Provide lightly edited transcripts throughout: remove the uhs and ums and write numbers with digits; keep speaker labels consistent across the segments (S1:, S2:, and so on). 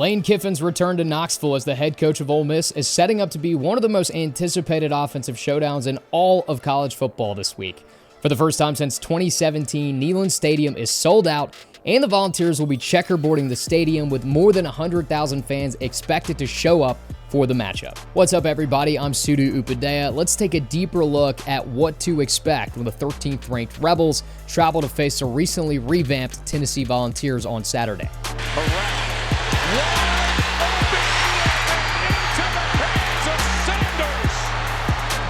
S1: Lane Kiffin's return to Knoxville as the head coach of Ole Miss is setting up to be one of the most anticipated offensive showdowns in all of college football this week. For the first time since 2017, Neyland Stadium is sold out, and the Volunteers will be checkerboarding the stadium with more than 100,000 fans expected to show up for the matchup. What's up, everybody? I'm Sudu Upadhyay. Let's take a deeper look at what to expect when the 13th ranked Rebels travel to face the recently revamped Tennessee Volunteers on Saturday.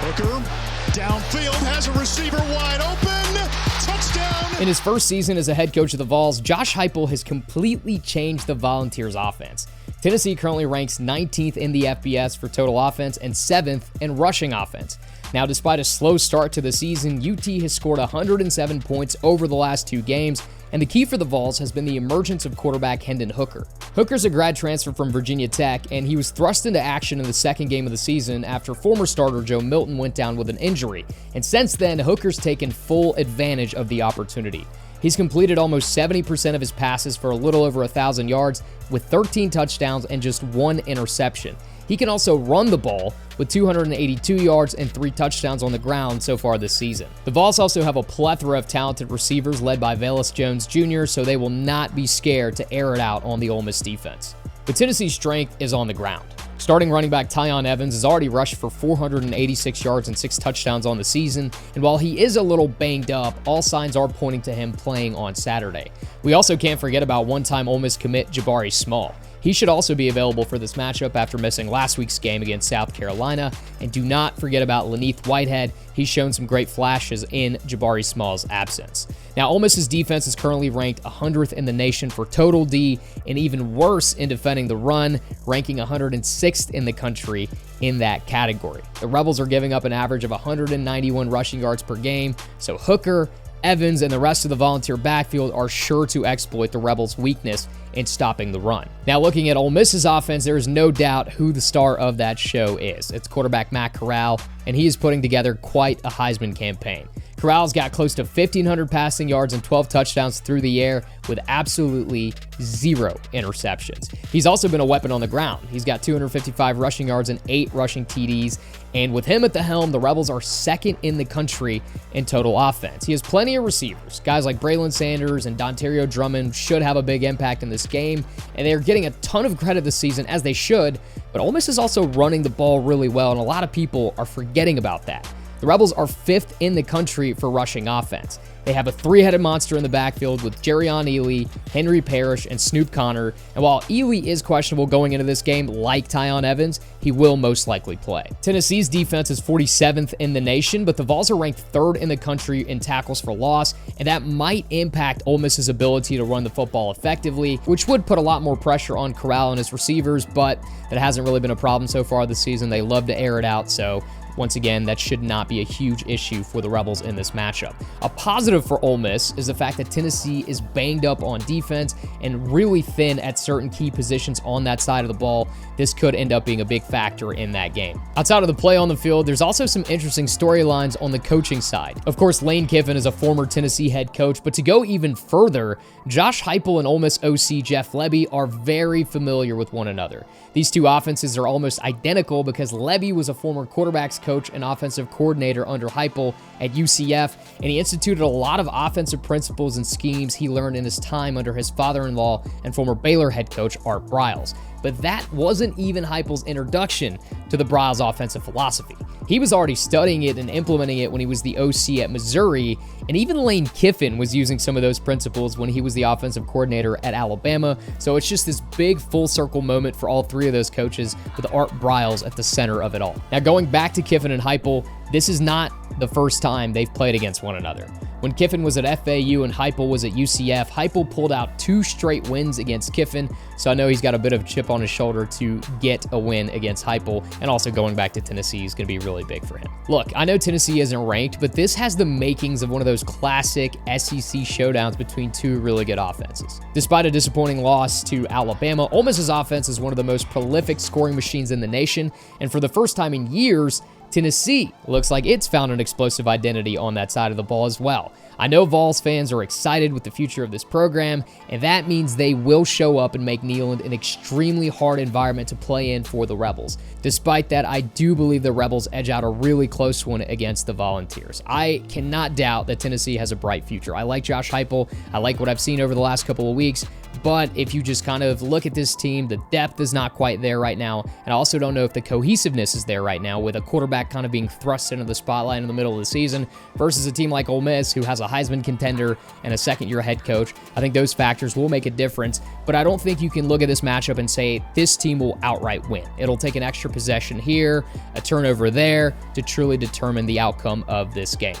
S2: Hooker downfield has a receiver wide open. Touchdown.
S1: In his first season as a head coach of the Vols, Josh Heupel has completely changed the Volunteers offense. Tennessee currently ranks 19th in the FBS for total offense and 7th in rushing offense. Now, despite a slow start to the season, UT has scored 107 points over the last two games, and the key for the Vols has been the emergence of quarterback Hendon Hooker. Hooker's a grad transfer from Virginia Tech, and he was thrust into action in the second game of the season after former starter Joe Milton went down with an injury. And since then, Hooker's taken full advantage of the opportunity. He's completed almost 70% of his passes for a little over 1,000 yards with 13 touchdowns and just one interception. He can also run the ball with 282 yards and 3 touchdowns on the ground so far this season. The Vols also have a plethora of talented receivers led by Velus Jones Jr., so they will not be scared to air it out on the Ole Miss defense. But Tennessee's strength is on the ground. Starting running back Tyon Evans has already rushed for 486 yards and 6 touchdowns on the season, and while he is a little banged up, all signs are pointing to him playing on Saturday. We also can't forget about one-time Ole Miss commit Jabari Small. He should also be available for this matchup after missing last week's game against South Carolina. And do not forget about Laneith Whitehead. He's shown some great flashes in Jabari Small's absence. Now, Ole Miss's defense is currently ranked 100th in the nation for total D, and even worse in defending the run, ranking 106th in the country in that category. The Rebels are giving up an average of 191 rushing yards per game, so Hooker, Evans, and the rest of the Volunteer backfield are sure to exploit the Rebels' weakness in stopping the run. Now, looking at Ole Miss's offense, there is no doubt who the star of that show is. It's quarterback Matt Corral, and he is putting together quite a Heisman campaign. Corral's got close to 1,500 passing yards and 12 touchdowns through the air with absolutely 0 interceptions. He's also been a weapon on the ground. He's got 255 rushing yards and 8 rushing TDs, and with him at the helm, the Rebels are second in the country in total offense. He has plenty of receivers. Guys like Braylon Sanders and Dontario Drummond should have a big impact in this game, and they are getting a ton of credit this season, as they should, but Ole Miss is also running the ball really well, and a lot of people are forgetting about that. The Rebels are 5th in the country for rushing offense. They have a 3-headed monster in the backfield with Jerrion Ely, Henry Parrish, and Snoop Connor. And while Ely is questionable going into this game, like Tyon Evans, he will most likely play. Tennessee's defense is 47th in the nation, but the Vols are ranked 3rd in the country in tackles for loss, and that might impact Ole Miss's ability to run the football effectively, which would put a lot more pressure on Corral and his receivers, but that hasn't really been a problem so far this season. They love to air it out, so once again, that should not be a huge issue for the Rebels in this matchup. A positive for Ole Miss is the fact that Tennessee is banged up on defense and really thin at certain key positions on that side of the ball. This could end up being a big factor in that game. Outside of the play on the field, there's also some interesting storylines on the coaching side. Of course, Lane Kiffin is a former Tennessee head coach, but to go even further, Josh Heupel and Ole Miss OC Jeff Lebby are very familiar with one another. These two offenses are almost identical because Lebby was a former quarterbacks coach and offensive coordinator under Heupel at UCF, and he instituted a lot of offensive principles and schemes he learned in his time under his father-in-law and former Baylor head coach Art Briles. But that wasn't even Heupel's introduction to the Briles offensive philosophy. He was already studying it and implementing it when he was the OC at Missouri, and even Lane Kiffin was using some of those principles when he was the offensive coordinator at Alabama. So it's just this big full circle moment for all three of those coaches with Art Briles at the center of it all. Now, going back to Kiffin and Heupel, this is not the first time they've played against one another. When Kiffin was at FAU and Heupel was at UCF, Heupel pulled out 2 straight wins against Kiffin, so I know he's got a bit of a chip on his shoulder to get a win against Heupel, and also going back to Tennessee is going to be really big for him. Look, I know Tennessee isn't ranked, but this has the makings of one of those classic SEC showdowns between two really good offenses. Despite a disappointing loss to Alabama, Ole Miss's offense is one of the most prolific scoring machines in the nation, and for the first time in years, Tennessee looks like it's found an explosive identity on that side of the ball as well. I know Vols fans are excited with the future of this program, and that means they will show up and make Neyland an extremely hard environment to play in for the Rebels. Despite that, I do believe the Rebels edge out a really close one against the Volunteers. I cannot doubt that Tennessee has a bright future. I like Josh Heupel. I like what I've seen over the last couple of weeks. But if you just kind of look at this team, the depth is not quite there right now. And I also don't know if the cohesiveness is there right now with a quarterback kind of being thrust into the spotlight in the middle of the season versus a team like Ole Miss who has a Heisman contender and a second-year head coach. I think those factors will make a difference, but I don't think you can look at this matchup and say this team will outright win. It'll take an extra possession here, a turnover there to truly determine the outcome of this game.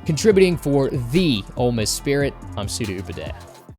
S1: Contributing for the Ole Miss Spirit, I'm Sudu Upadhyay.